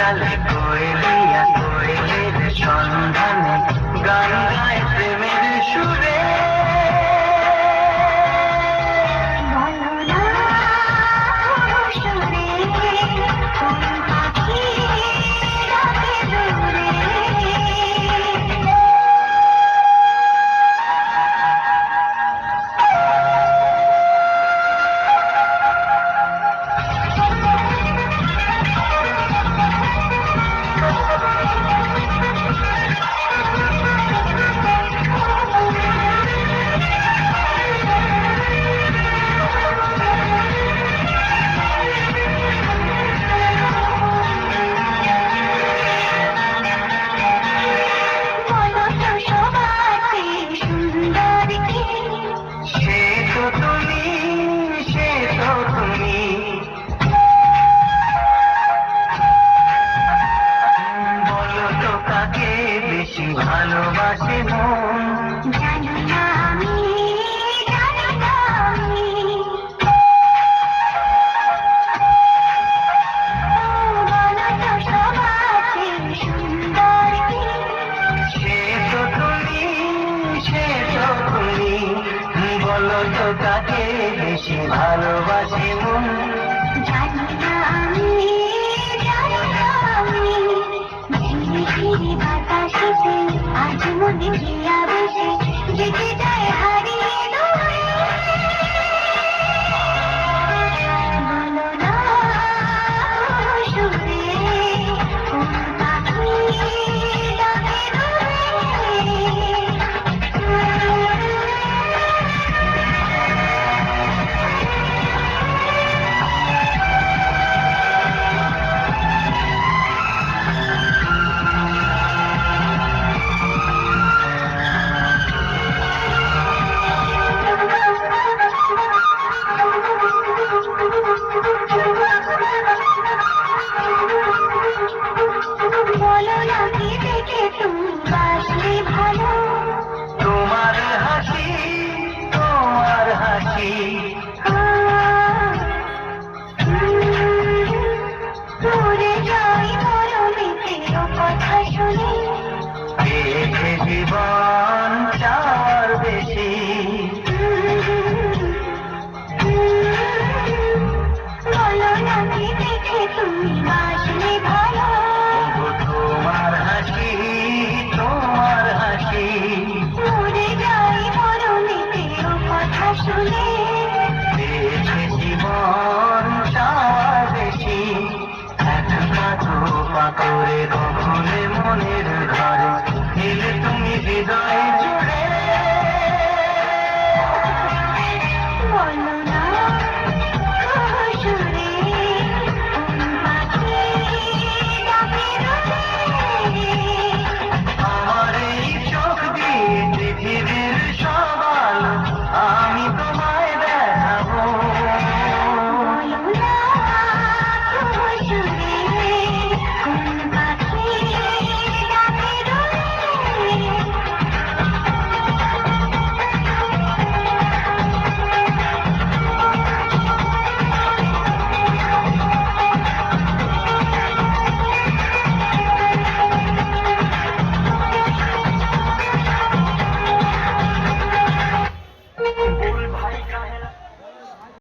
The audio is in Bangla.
কালে কোয়েলিয়া কোয়েলের সন্ধানে গান গায় প্রেমের সুরে। ভালোবাসে মন জানি না আমি, জানি না আমি। বলো তো সবাই সুন্দর কি? সে তো তুমি, সে তো তুমি। বলো তো কাকে বেশি ভালোবাসে মন জানি না আমি, জানি না আমি। ঝিরি ঝিরি বাতাসেতে আজ মনে দিয়া বসে যেতে যায় হারিয়ে দূরে। বলো না সুরে কোন পাখি ডাকে তোমার হাসি, তোমার হাসি দূরে যাই মরমিতে কথা শুনি পেয়েছে জীবন চার বেশি। বলো নাকি দেখে তুমি বাসলে ভালো তোমার হাসি, তোমার হাসি দূরে যাই মরমিতে কথা শুনে পেয়েছে জীবন চার বেশি। এক কাঁধ পা করে